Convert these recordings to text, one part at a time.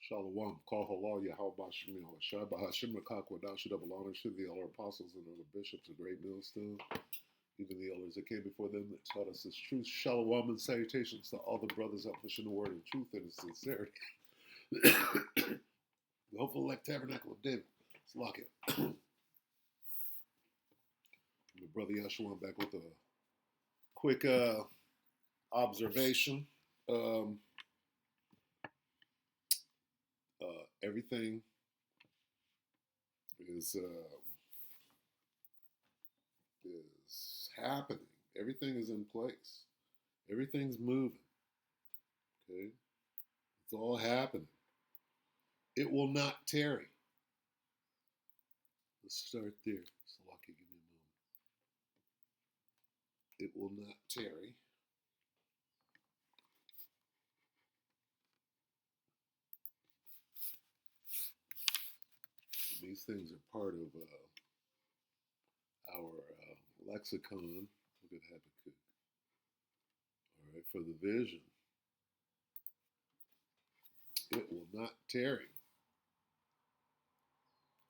Shalom, call halal Yahweh Shemil, Shabbat Hashem Rakakwa, Dasha double honor to the elder apostles and other bishops, a great millstone, even the elders that came before them that taught us this truth. Shalom and salutations to all the brothers out pushing the word in truth and in sincerity. The hopeful elect tabernacle of David. Let's lock it. My brother Yeshua back with a quick observation. Everything is happening. Everything is in place. Everything's moving. Okay, it's all happening. It will not tarry. Let's start there. Salaki, give me a moment. It will not tarry. These things are part of our lexicon. Look at Habakkuk. All right, for the vision. It will not tarry.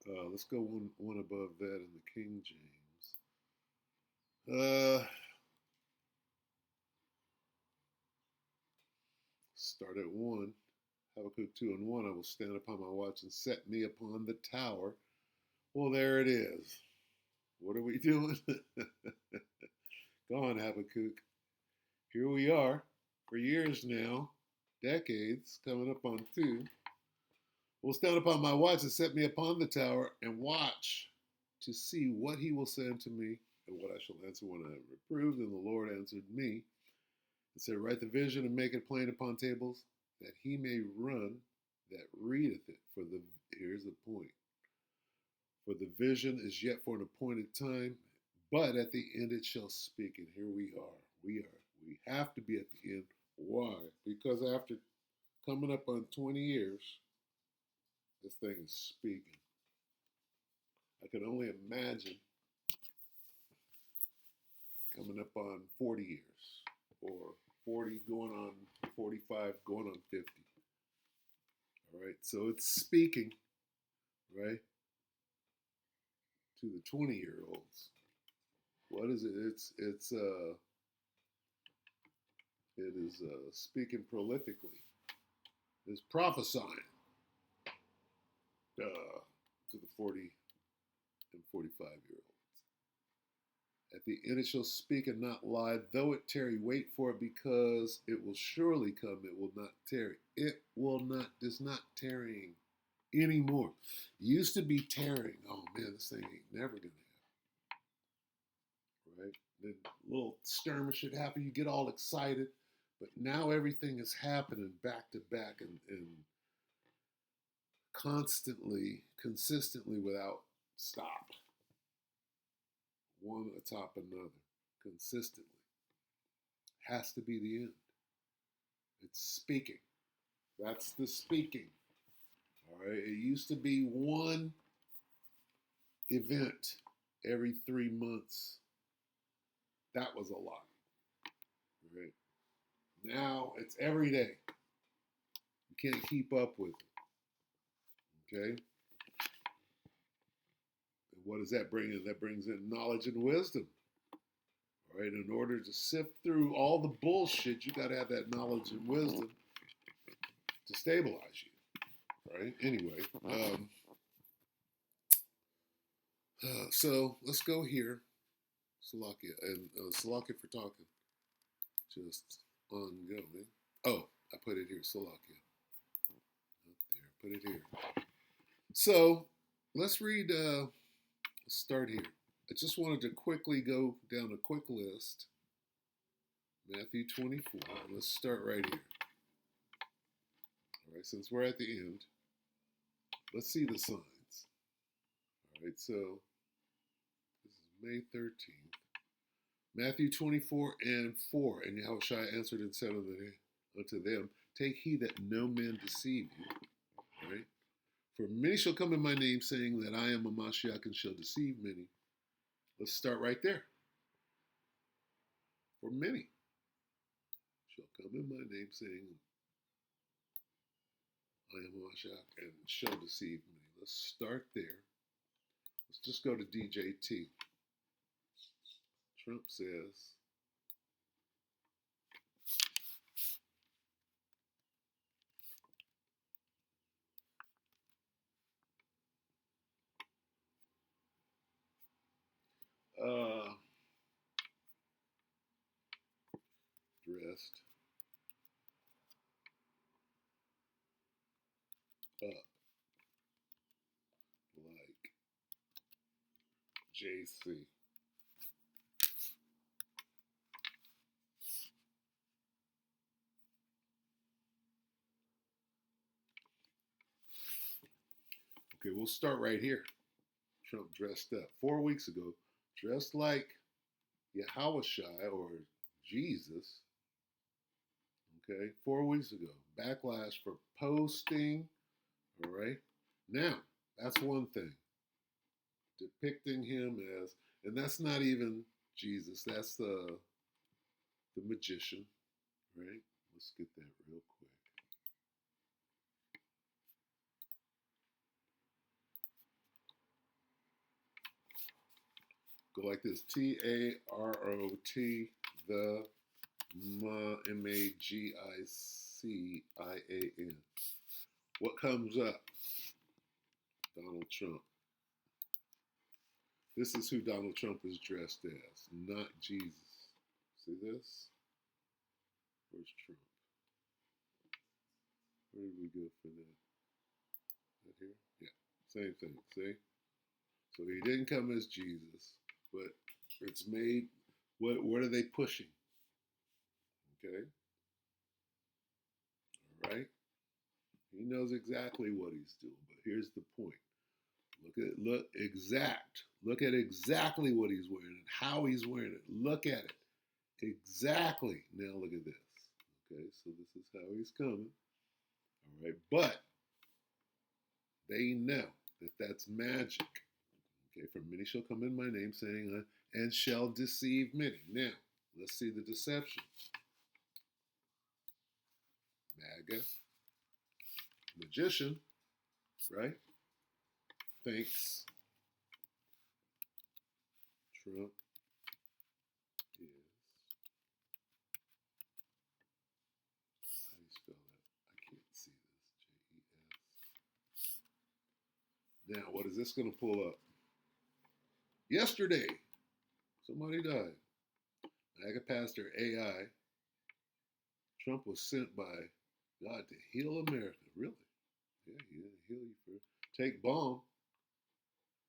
Let's go one above that in the King James. Start at 1. Habakkuk 2 and 1. I will stand upon my watch and set me upon the tower. Well, there it is. What are we doing? Go on, Habakkuk. Here we are for years now, decades, coming up on 2. Will stand upon my watch and set me upon the tower and watch to see what he will say unto me and what I shall answer when I am reproved. And the Lord answered me and said, write the vision and make it plain upon tables, that he may run that readeth it. Here's the point. For the vision is yet for an appointed time, but at the end it shall speak. And here we are. We have to be at the end. Why? Because after coming up on 20 years, this thing is speaking. I can only imagine coming up on 40 years, or 40 going on 45, going on 50. All right, so it's speaking, right, to the 20-year-olds. What is it? It is speaking prolifically. It's prophesying to the 40 and 45-year-olds. At the end it shall speak and not lie, though it tarry, wait for it, because it will surely come, it will not tarry. It will not, is not tarrying anymore. It used to be tarrying. Oh man, this thing ain't never gonna happen. Right? Then a little skirmish should happen, you get all excited, but now everything is happening back to back and constantly, consistently without stop. One atop another, consistently. Has to be the end. It's speaking. That's the speaking. All right. It used to be one event every 3 months. That was a lot. Right. Now it's every day. You can't keep up with it. Okay. And what does that bring in? That brings in knowledge and wisdom. All right. In order to sift through all the bullshit, you got to have that knowledge and wisdom to stabilize you. Right? Anyway, so let's go here. Salakia. And Salakia for talking. Just ongoing. Oh, I put it here. Salakia. Up there. Put it here. So let's read. Let's start here. I just wanted to quickly go down a quick list. Matthew 24. Let's start right here. All right, since we're at the end, let's see the signs. All right, so this is May 13th. Matthew 24 and 4. And Yahushua answered and said unto them, take heed that no man deceive you. All right? For many shall come in my name, saying that I am a Mashiach, and shall deceive many. Let's start right there. For many shall come in my name, saying, I am Washak and shall deceive me. Let's start there. Let's just go to DJT. Trump says, dressed up like JC. Okay, we'll start right here. Trump dressed up 4 weeks ago, dressed like Yahushua or Jesus. Okay, 4 weeks ago, backlash for posting. All right, now that's one thing. Depicting him as, and that's not even Jesus. That's the magician, right? Let's get that real quick. Go like this: TAROT, the MAGICIAN. What comes up? Donald Trump. This is who Donald Trump is dressed as, not Jesus. See this? Where's Trump? Where did we go for that? Right here? Yeah, same thing. See? So he didn't come as Jesus, but it's made. What are they pushing? Okay, all right. He knows exactly what he's doing, but here's the point. Look at exactly what he's wearing and how he's wearing it. Look at it. Exactly. Now look at this. Okay, so this is how he's coming. All right, but they know that that's magic. Okay, for many shall come in my name, saying, and shall deceive many. Now, let's see the deception. MAGA, magician, right? Thinks Trump is, how do you spell that? I can't see this. JES. Now, what is this going to pull up? Yesterday, somebody died. MAGA pastor AI. Trump was sent by God to heal America. Really? Yeah, he'll heal you for. Take bomb.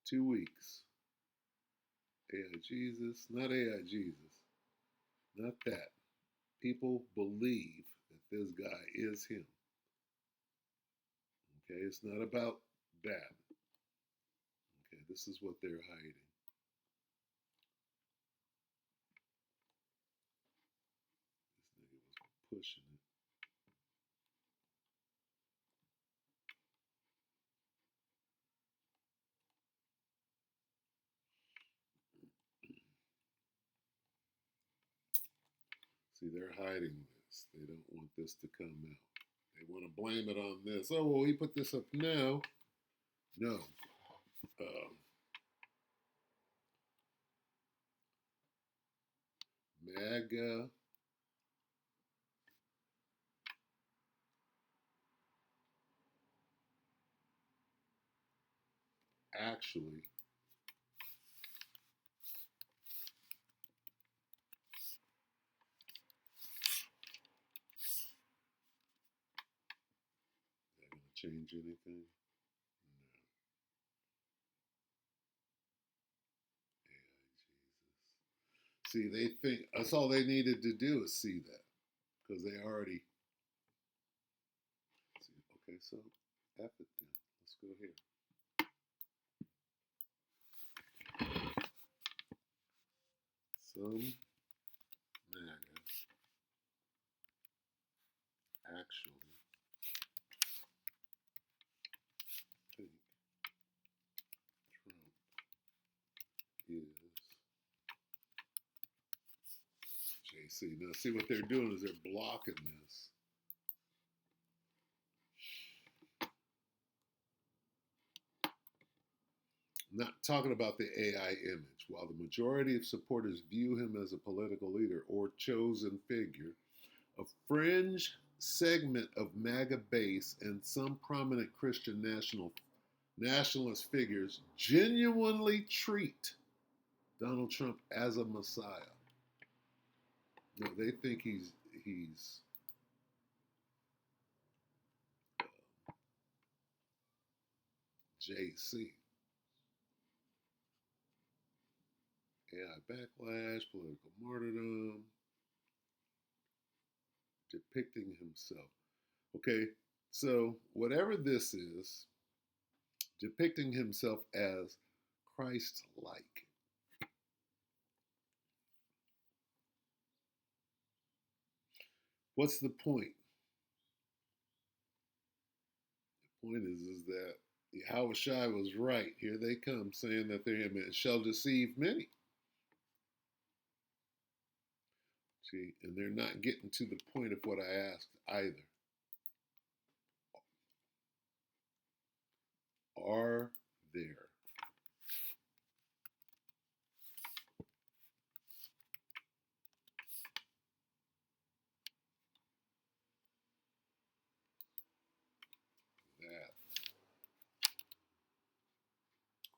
2 weeks. AI Jesus, not AI Jesus, not that. People believe that this guy is him. Okay, it's not about that. Okay, this is what they're hiding. This nigga was pushing it. See, they're hiding this. They don't want this to come out. They want to blame it on this. Oh, well, he put this up. No. No. MAGA actually they're going to change anything? No. See, they think that's all they needed to do is see that because they already see. Okay, so F it then. Let's go here. Some MAGA actually think Trump is JC. Now, see what they're doing is they're blocking this. Not talking about the AI image. While the majority of supporters view him as a political leader or chosen figure, a fringe segment of MAGA base and some prominent Christian nationalist figures genuinely treat Donald Trump as a messiah. No, they think he's JC. AI backlash, political martyrdom, depicting himself. Okay, so whatever this is, depicting himself as Christ-like. What's the point? The point is that Yahushua was right. Here they come saying that they're him and shall deceive many. See, and they're not getting to the point of what I asked either. Are there that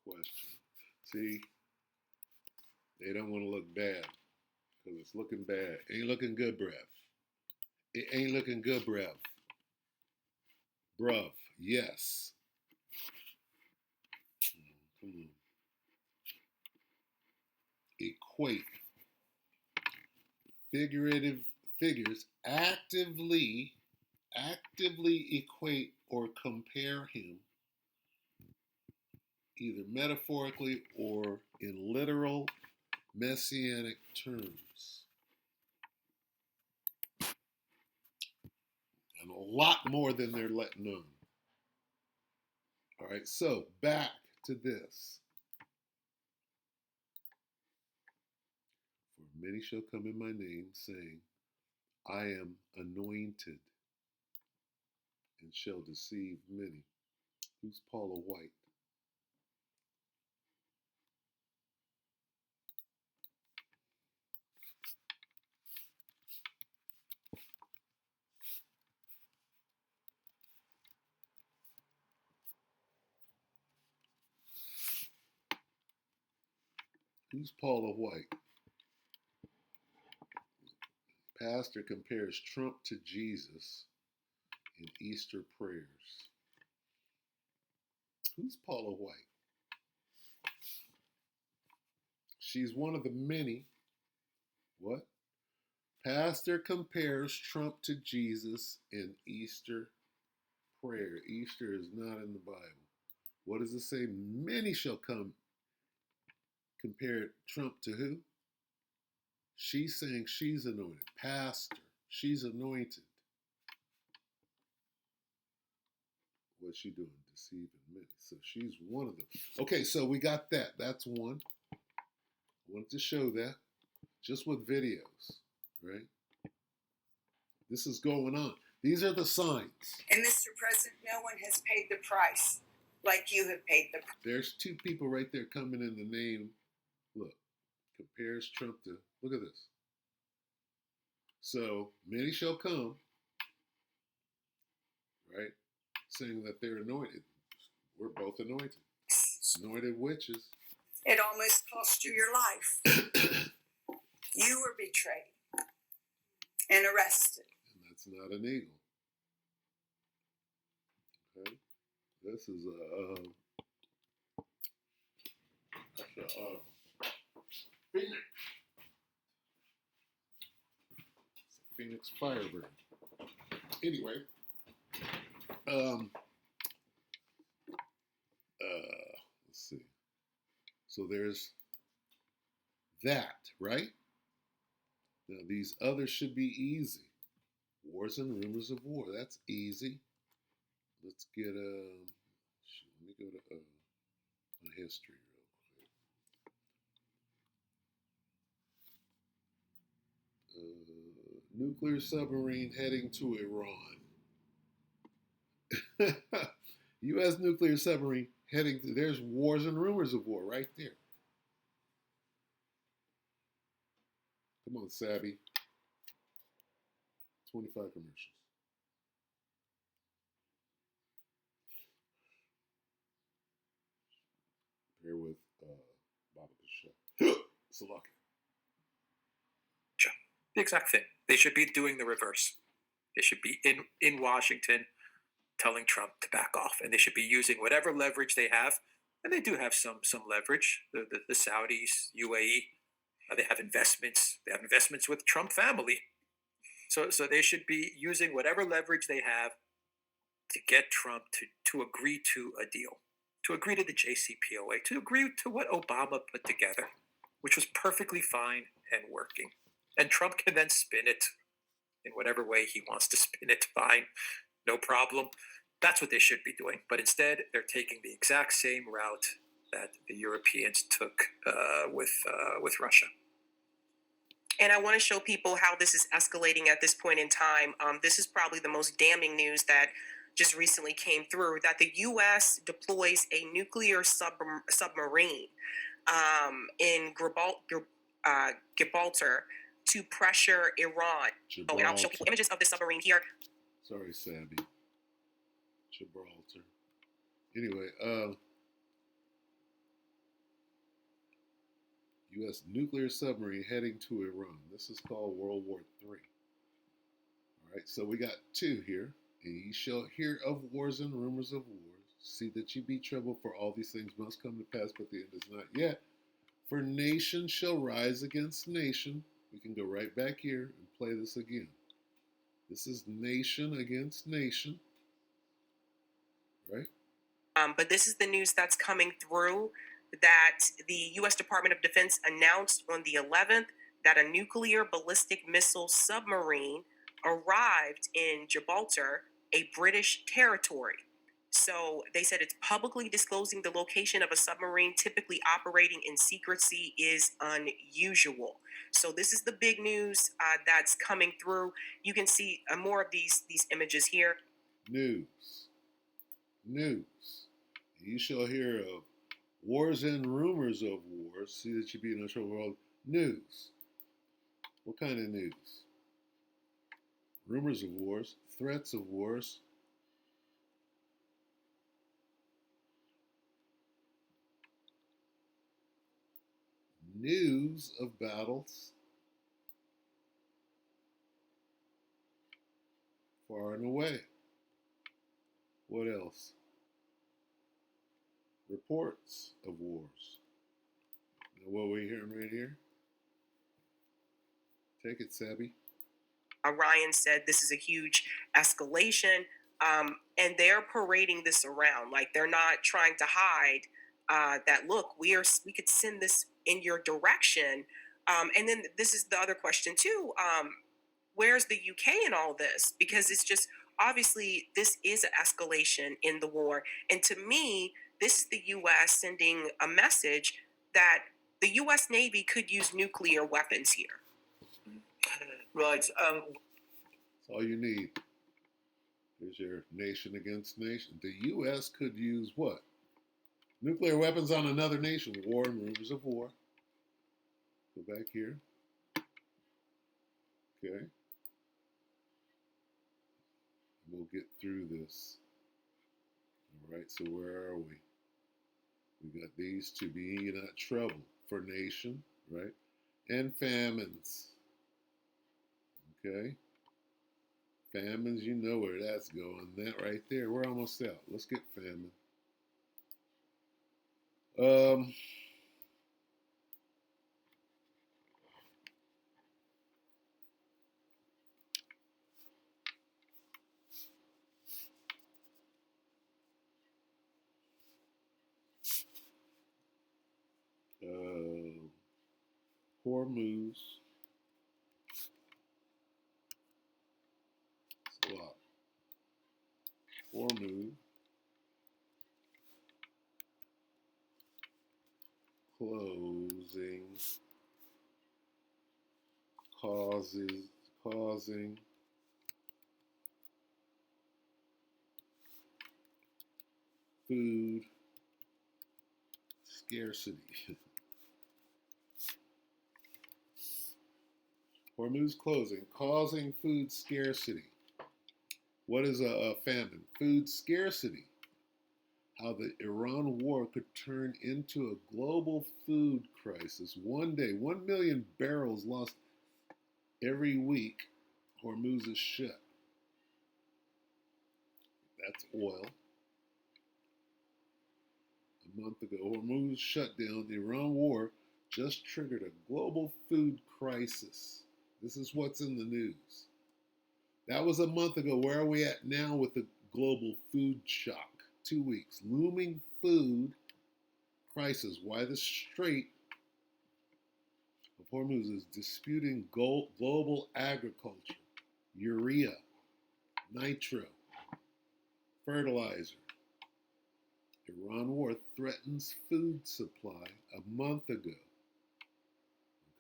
question? See, they don't want to look bad because it's looking bad. Ain't looking good, bruv. It ain't looking good, bruv. Bruv, yes. Come on. Equate figurative figures actively equate or compare him either metaphorically or in literal messianic terms. And a lot more than they're letting on. All right, so back to this. For many shall come in my name, saying, I am anointed, and shall deceive many. Who's Paula White? Who's Paula White? Pastor compares Trump to Jesus in Easter prayers. Who's Paula White? She's one of the many. What? Pastor compares Trump to Jesus in Easter prayer. Easter is not in the Bible. What does it say? Many shall come. Compare Trump to who? She's saying she's anointed. Pastor. She's anointed. What's she doing? Deceiving many. So she's one of them. Okay, so we got that. That's one. I wanted to show that just with videos, right? This is going on. These are the signs. And Mr. President, no one has paid the price like you have paid the price. There's two people right there coming in the name. Look, compares Trump to, look at this. So many shall come, right? Saying that they're anointed. We're both anointed. Anointed witches. It almost cost you your life. You were betrayed and arrested. And that's not an eagle. Okay? This is a phoenix. It's a phoenix firebird. Anyway, let's see. So there's that, right? Now these others should be easy. Wars and rumors of war. That's easy. Let's get let me go to history real quick. Nuclear submarine heading to Iran. U.S. nuclear submarine heading to, there's wars and rumors of war right there. Come on, Savvy. 25 commercials. Here with Baba Show. Salaki. The exact thing. They should be doing the reverse. They should be in Washington telling Trump to back off, and they should be using whatever leverage they have, and they do have some leverage. The Saudis, UAE, they have investments. They have investments with Trump family, so they should be using whatever leverage they have to get Trump to agree to a deal, to agree to the JCPOA, to agree to what Obama put together, which was perfectly fine and working. And Trump can then spin it in whatever way he wants to spin it. Fine, no problem. That's what they should be doing. But instead, they're taking the exact same route that the Europeans took with Russia. And I want to show people how this is escalating at this point in time. This is probably the most damning news that just recently came through, that the U.S. deploys a nuclear submarine in Gibraltar to pressure Iran. Gibraltar. Oh, and I'll show people images of the submarine here. Sorry, Sabby. Gibraltar. Anyway, U.S. nuclear submarine heading to Iran. This is called World War III. All right, so we got two here. And ye shall hear of wars and rumors of wars. See that ye be troubled, for all these things must come to pass, but the end is not yet. For nation shall rise against nation. We can go right back here and play this again. This is nation against nation. Right? But this is the news that's coming through, that the U.S. Department of Defense announced on the 11th that a nuclear ballistic missile submarine arrived in Gibraltar, a British territory. So they said it's publicly disclosing the location of a submarine typically operating in secrecy is unusual. So this is the big news that's coming through. You can see more of these images here. News. You shall hear of wars and rumors of wars. See that you be in a trouble world. News. What kind of news? Rumors of wars, threats of wars. News of battles far and away. What else? Reports of wars. Now, what are we hearing right here? Take it, Sabby. Ryan said this is a huge escalation, and they're parading this around. Like, they're not trying to hide that, look, we could send this in your direction. And then this is the other question too. Where's the UK in all this? Because it's just, obviously, this is an escalation in the war. And to me, this is the U.S. sending a message that the U.S. Navy could use nuclear weapons here. Right. That's all you need. Here's your nation against nation. The U.S. could use what? Nuclear weapons on another nation. War and rumors of war. Go back here. Okay. We'll get through this. All right, so where are we? We got these to be not trouble for nation, right? And famines. Okay. Famines, you know where that's going. That right there. We're almost out. Let's get famine. Hormuz. It's a lot. Hormuz. Closing. Causing. Food scarcity. Hormuz closing, causing food scarcity. What is a famine? Food scarcity. How the Iran war could turn into a global food crisis. One day, 1 million barrels lost every week. Hormuz is shut. That's oil. A month ago, Hormuz shut down. The Iran war just triggered a global food crisis. This is what's in the news. That was a month ago. Where are we at now with the global food shock? 2 weeks. Looming food crisis. Why the Strait of Hormuz is disputing global agriculture, urea, nitro, fertilizer. Iran war threatens food supply a month ago.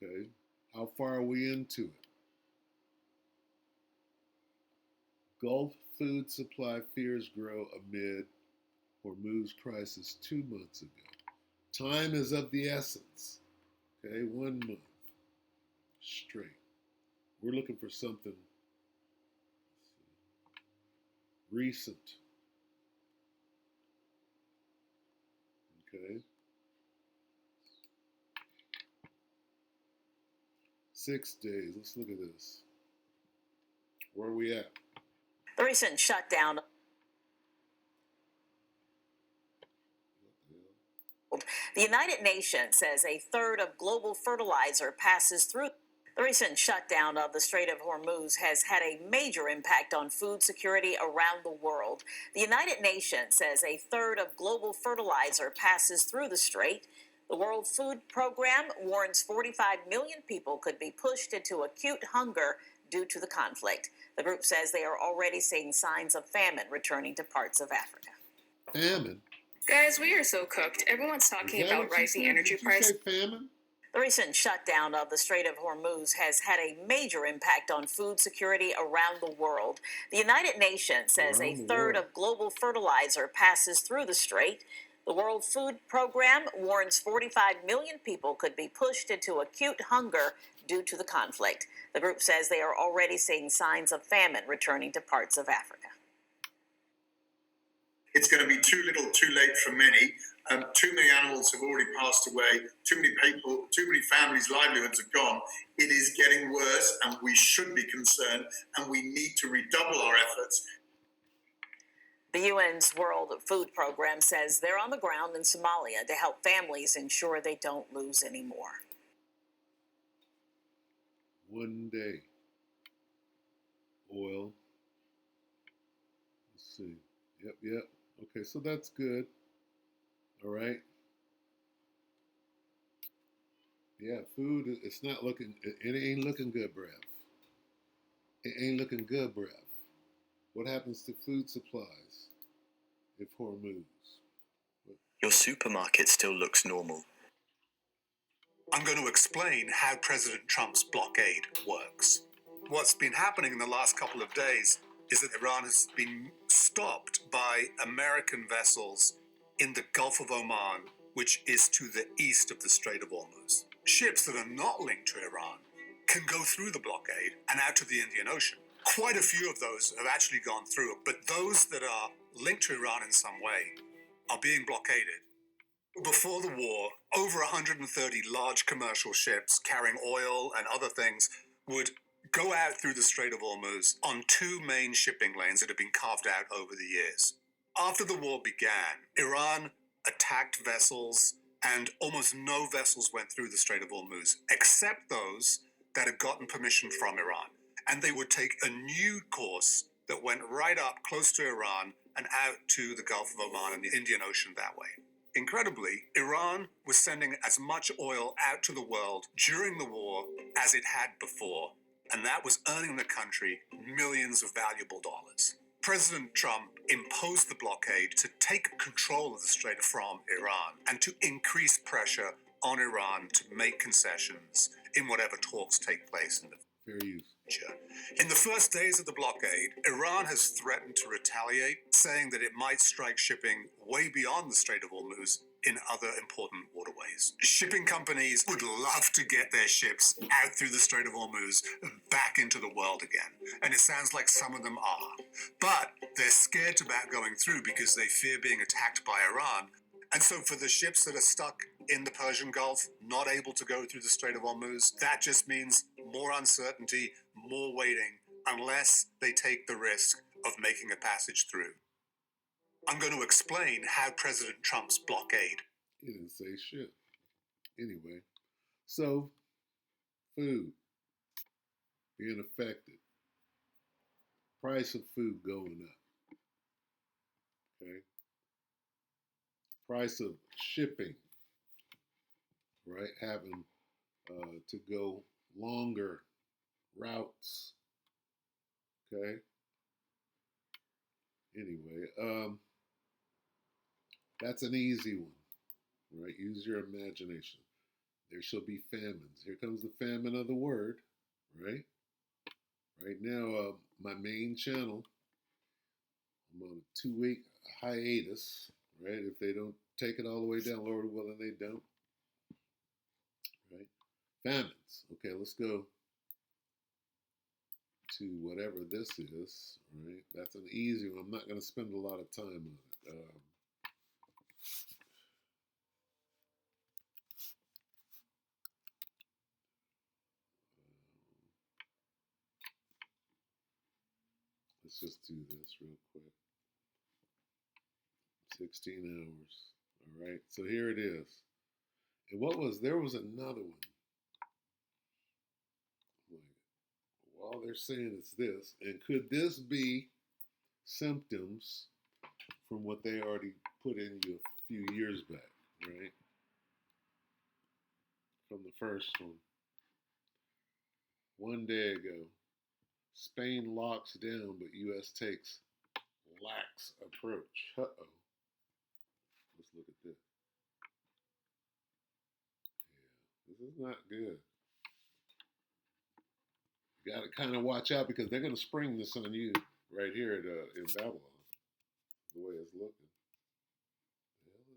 Okay, how far are we into it? Gulf food supply fears grow amid Hormuz crisis 2 months ago. Time is of the essence. Okay, 1 month straight. We're looking for something recent. Okay. 6 days. Let's look at this. Where are we at? The recent shutdown. The United Nations says a third of global fertilizer passes through. The recent shutdown of the Strait of Hormuz has had a major impact on food security around the world. The United Nations says a third of global fertilizer passes through the strait. The World Food Program warns 45 million people could be pushed into acute hunger due to the conflict. The group says they are already seeing signs of famine returning to parts of Africa. Famine? Guys, we are so cooked. Everyone's talking about rising energy prices. Did you say famine? The recent shutdown of the Strait of Hormuz has had a major impact on food security around the world. The United Nations says a third of global fertilizer passes through the strait. The World Food Program warns 45 million people could be pushed into acute hunger due to the conflict. The group says they are already seeing signs of famine returning to parts of Africa. It's going to be too little, too late for many. Too many animals have already passed away. Too many people, too many families' livelihoods have gone. It is getting worse, and we should be concerned, and we need to redouble our efforts. The UN's World Food Program says they're on the ground in Somalia to help families ensure they don't lose any more. One day. Oil. Let's see. Yep. Okay, so that's good. All right. Yeah, food, it's not looking, it ain't looking good, bruv. It ain't looking good, bruv. What happens to food supplies if Hormuz? Your supermarket still looks normal. I'm going to explain how President Trump's blockade works. What's been happening in the last couple of days is that Iran has been stopped by American vessels in the Gulf of Oman, which is to the east of the Strait of Hormuz. Ships that are not linked to Iran can go through the blockade and out to the Indian Ocean. Quite a few of those have actually gone through, but those that are linked to Iran in some way are being blockaded. Before the war, over 130 large commercial ships carrying oil and other things would go out through the Strait of Hormuz on two main shipping lanes that had been carved out over the years. After the war began, Iran attacked vessels, and almost no vessels went through the Strait of Hormuz, except those that had gotten permission from Iran. And they would take a new course that went right up close to Iran and out to the Gulf of Oman and the Indian Ocean that way. Incredibly, Iran was sending as much oil out to the world during the war as it had before, and that was earning the country millions of valuable dollars. President Trump imposed the blockade to take control of the strait from Iran and to increase pressure on Iran to make concessions in whatever talks take place in the Fair use. future. In the first days of the blockade, Iran has threatened to retaliate, saying that it might strike shipping way beyond the Strait of Hormuz in other important waterways. Shipping companies would love to get their ships out through the Strait of Hormuz and back into the world again. And it sounds like some of them are. But they're scared about going through because they fear being attacked by Iran. And so for the ships that are stuck in the Persian Gulf, not able to go through the Strait of Hormuz, that just means more uncertainty, more waiting, unless they take the risk of making a passage through. I'm going to explain how President Trump's blockade. He didn't say shit. Anyway, so food being affected, price of food going up. Okay, price of shipping, right? Having to go longer routes. Okay. Anyway, that's an easy one, right? Use your imagination. There shall be famines. Here comes the famine of the word, right? Right now, my main channel, I'm on a 2-week hiatus, right? If they don't take it all the way down, Lord willing, they don't, right? Famines. Okay, let's go to whatever this is, right? That's an easy one. I'm not going to spend a lot of time on it. Let's just do this real quick. 16 hours. All right, so here it is. And there was another one. Well, they're saying it's this. And could this be symptoms from what they already put in you a few years back, right? From the first one. One day ago, Spain locks down, but U.S. takes lax approach. Uh-oh. Let's look at this. Yeah, this is not good. You got to kind of watch out because they're going to spring this on you right here in Babylon. The way it's looking. The hell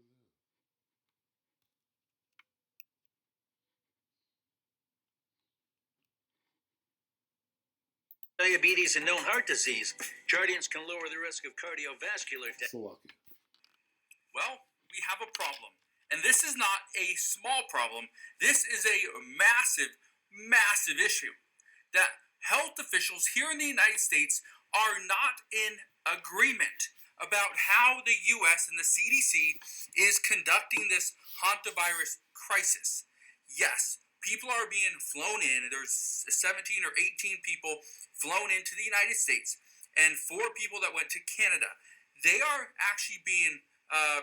is that? Diabetes and known heart disease. Jardians can lower the risk of cardiovascular death. Salaki. Well, we have a problem. And this is not a small problem. This is a massive, massive issue. That health officials here in the United States are not in agreement about how the U.S. and the CDC is conducting this hantavirus crisis. Yes, people are being flown in. There's 17 or 18 people flown into the United States and 4 people that went to Canada. They are actually being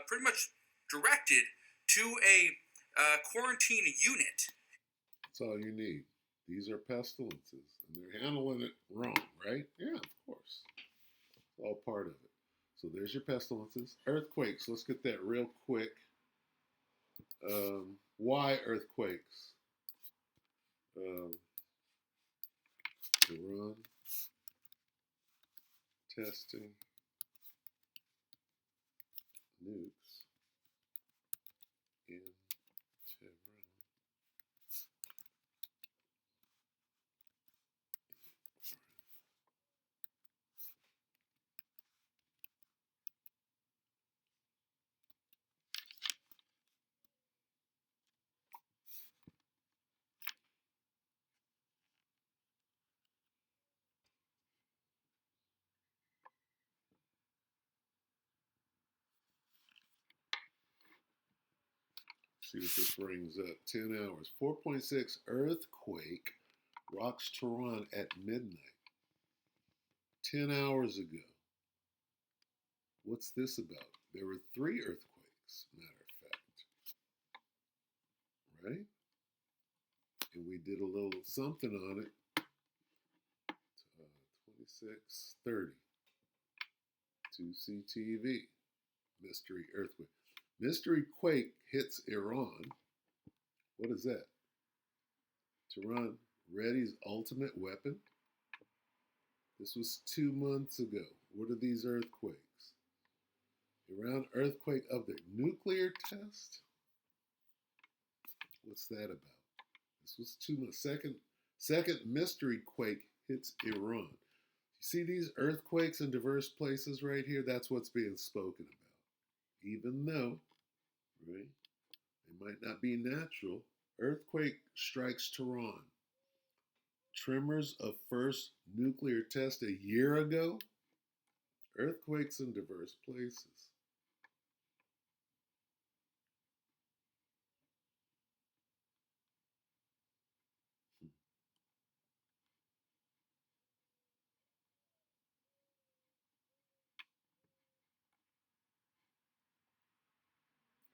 pretty much directed to a quarantine unit. That's all you need. These are pestilences, and they're handling it wrong, right? Yeah, of course. It's all part of it. So there's your pestilences. Earthquakes. Let's get that real quick. Why earthquakes? Iran testing nukes in Tehran. See what this brings up. 10 hours. 4.6 earthquake rocks Tehran at midnight. 10 hours ago. What's this about? There were 3 earthquakes, matter of fact. Right? And we did a little something on it. 26:30. 2CTV. Mystery earthquake. Mystery quake hits Iran. What is that? Tehran readies ultimate weapon? This was 2 months ago. What are these earthquakes? Iran earthquake of the nuclear test? What's that about? This was 2 months. Second mystery quake hits Iran. You see these earthquakes in diverse places right here? That's what's being spoken about. Even though, right, they might not be natural. Earthquake strikes Tehran. Tremors of first nuclear test a year ago. Earthquakes in diverse places.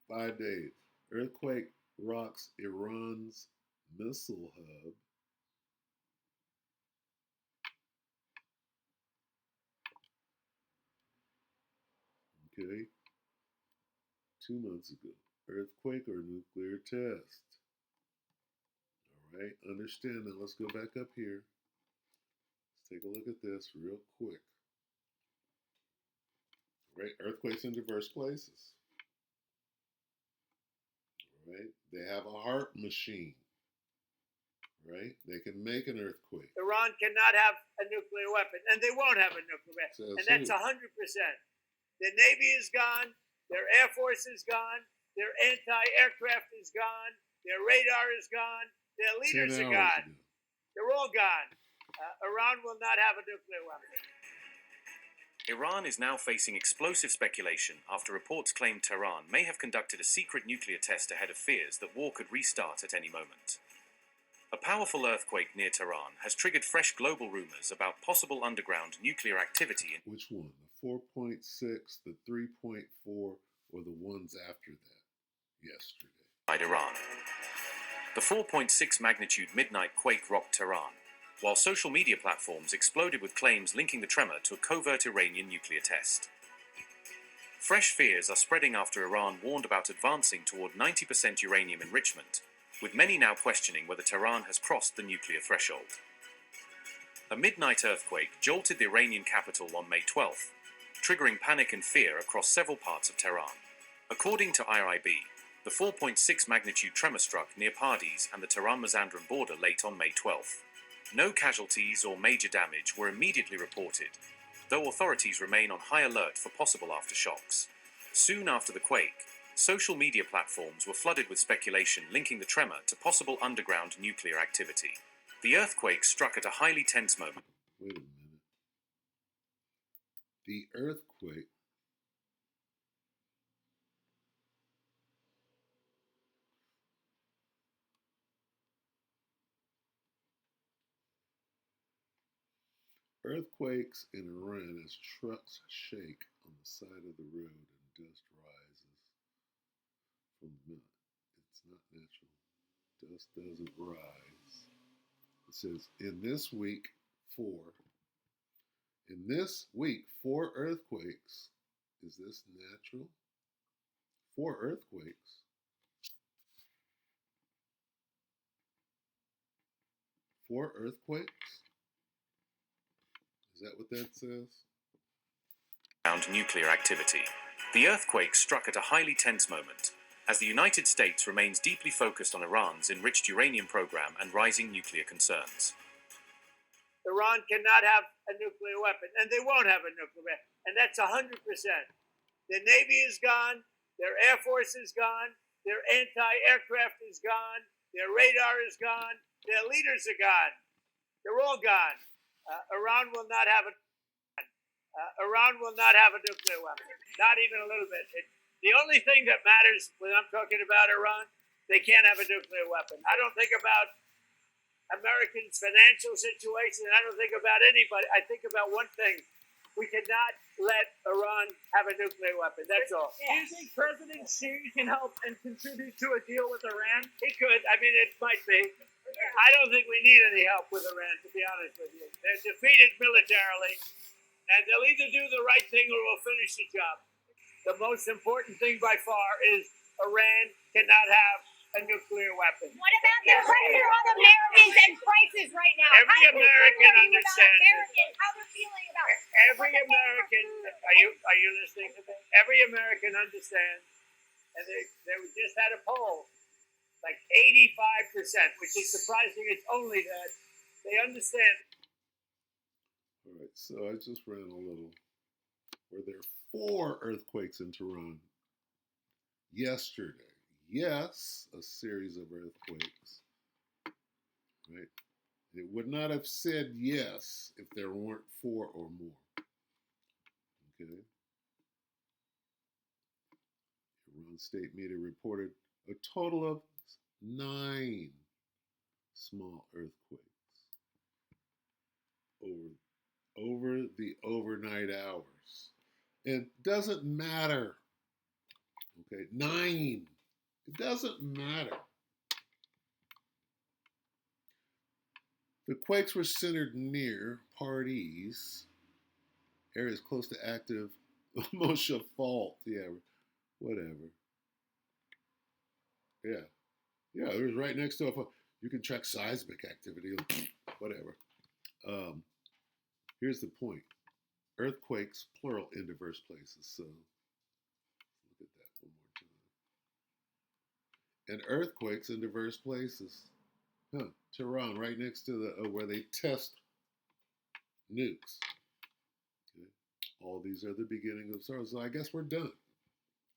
Five days. Earthquake rocks Iran's missile hub. Okay. 2 months ago. Earthquake or nuclear test. All right. Understand now. Let's go back up here. Let's take a look at this real quick. All right. Earthquakes in diverse places. All right. They have a heart machine. Right? They can make an earthquake. Iran cannot have a nuclear weapon, and they won't have a nuclear weapon. And that's 100%. Their Navy is gone. Their Air Force is gone. Their anti-aircraft is gone. Their radar is gone. Their leaders are gone. They're all gone. Iran will not have a nuclear weapon. Iran is now facing explosive speculation after reports claim Tehran may have conducted a secret nuclear test ahead of fears that war could restart at any moment. A powerful earthquake near Tehran has triggered fresh global rumors about possible underground nuclear activity in... Which one? The 4.6, the 3.4, or the ones after that? Yesterday. Iran. The 4.6 magnitude midnight quake rocked Tehran, while social media platforms exploded with claims linking the tremor to a covert Iranian nuclear test. Fresh fears are spreading after Iran warned about advancing toward 90% uranium enrichment, with many now questioning whether Tehran has crossed the nuclear threshold. A midnight earthquake jolted the Iranian capital on May 12th, triggering panic and fear across several parts of Tehran. According to IRIB, the 4.6 magnitude tremor struck near Pardes and the Tehran-Mazandaran border late on May 12th. No casualties or major damage were immediately reported, though authorities remain on high alert for possible aftershocks. Soon after the quake, social media platforms were flooded with speculation linking the tremor to possible underground nuclear activity. The earthquake struck at a highly tense moment. Wait a minute. The earthquake. Earthquakes in Iran as trucks shake on the side of the road and dust rises from the mountain. It's not natural. Dust doesn't rise. It says, in this week, 4 earthquakes. Is this natural? 4 earthquakes. 4 earthquakes? Is that what that says? Nuclear activity. The earthquake struck at a highly tense moment, as the United States remains deeply focused on Iran's enriched uranium program and rising nuclear concerns. Iran cannot have a nuclear weapon, and they won't have a nuclear weapon. And that's 100%. Their Navy is gone. Their Air Force is gone. Their anti-aircraft is gone. Their radar is gone. Their leaders are gone. They're all gone. Iran will not have a nuclear weapon. Not even a little bit. The only thing that matters when I'm talking about Iran, they can't have a nuclear weapon. I don't think about Americans' financial situation. I don't think about anybody. I think about one thing. We cannot let Iran have a nuclear weapon. That's all. Do you think President Xi can help and contribute to a deal with Iran? He could. I mean, it might be. I don't think we need any help with Iran, to be honest with you. They're defeated militarily, and they'll either do the right thing or we'll finish the job. The most important thing by far is Iran cannot have a nuclear weapon. What about the pressure on Americans and prices right now? Every American understands it. How they're feeling about it. Every American, are you listening to me? Every American understands, and they just had a poll, like 85%, which is surprising. It's only that they understand. All right, so I just ran a little. Were there 4 earthquakes in Tehran yesterday? Yes, a series of earthquakes. Right? It would not have said yes if there weren't 4 or more. Okay. Iran state media reported a total of 9 small earthquakes over the overnight hours. It doesn't matter. Okay, 9. It doesn't matter. The quakes were centered near Pardis, areas close to active Moshe fault. Yeah, whatever. Yeah, it was right next to a. You can track seismic activity. Whatever. Here's the point: earthquakes, plural, in diverse places. So look at that one more time. And earthquakes in diverse places. Tehran, right next to the where they test nukes. Okay. All these are the beginning of sorrow. So I guess we're done.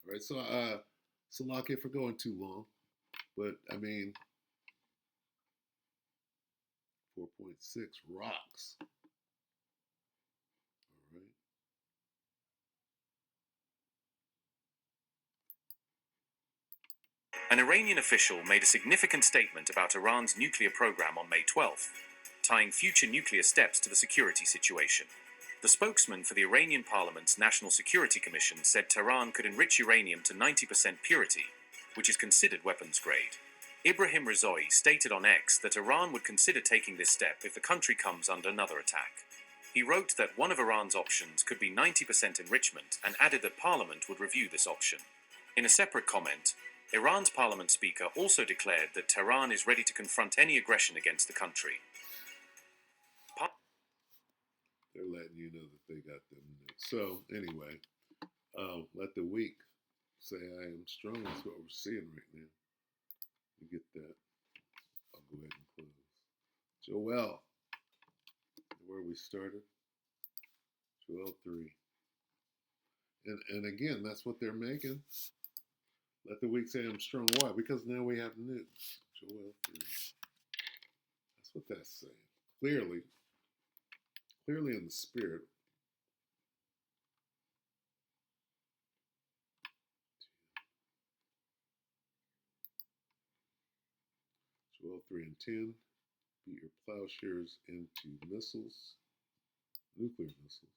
All right. So Salakia for going too long, but I mean, 4.6 rocks. All right. An Iranian official made a significant statement about Iran's nuclear program on May 12th, tying future nuclear steps to the security situation. The spokesman for the Iranian Parliament's National Security Commission said Tehran could enrich uranium to 90% purity, which is considered weapons grade. Ibrahim Rizoi stated on X that Iran would consider taking this step if the country comes under another attack. He wrote that one of Iran's options could be 90% enrichment and added that Parliament would review this option. In a separate comment, Iran's parliament speaker also declared that Tehran is ready to confront any aggression against the country. They're letting you know that they got them. So anyway, let the weak say I am strong. That's what we're seeing right now. You get that? I'll go ahead and close. Joel, where we started. Joel 3. And again, that's what they're making. Let the weak say I'm strong. Why? Because now we have nukes. Joel 3. That's what that's saying. Clearly in the spirit. Joel 3 and 10. Beat your plowshares into missiles, nuclear missiles,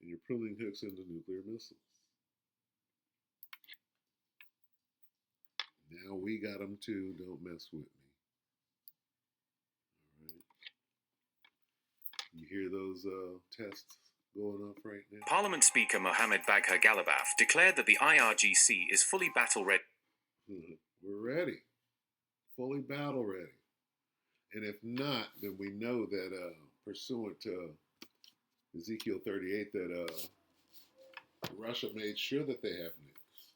and your pruning hooks into nuclear missiles. Now we got them too. Don't mess with me. All right. You hear those tests going off right now? Parliament Speaker Mohammed Bagher Galabaf declared that the IRGC is fully battle ready. We're ready. Fully battle ready. And if not, then we know that pursuant to Ezekiel 38, that Russia made sure that they have nukes.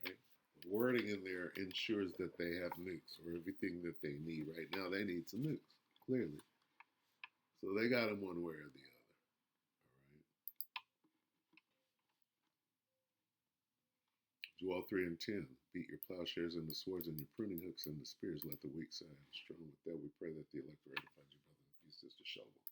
All right? The wording in there ensures that they have nukes, or everything that they need. Right now, they need some nukes, clearly. So they got them one way or the other. All right. Joel 3 and 10. Beat your plowshares into swords and your pruning hooks into spears. Let the weak say, I am strong. With that, we pray that the elect will edify you, brother. Peace, Sister Shalom.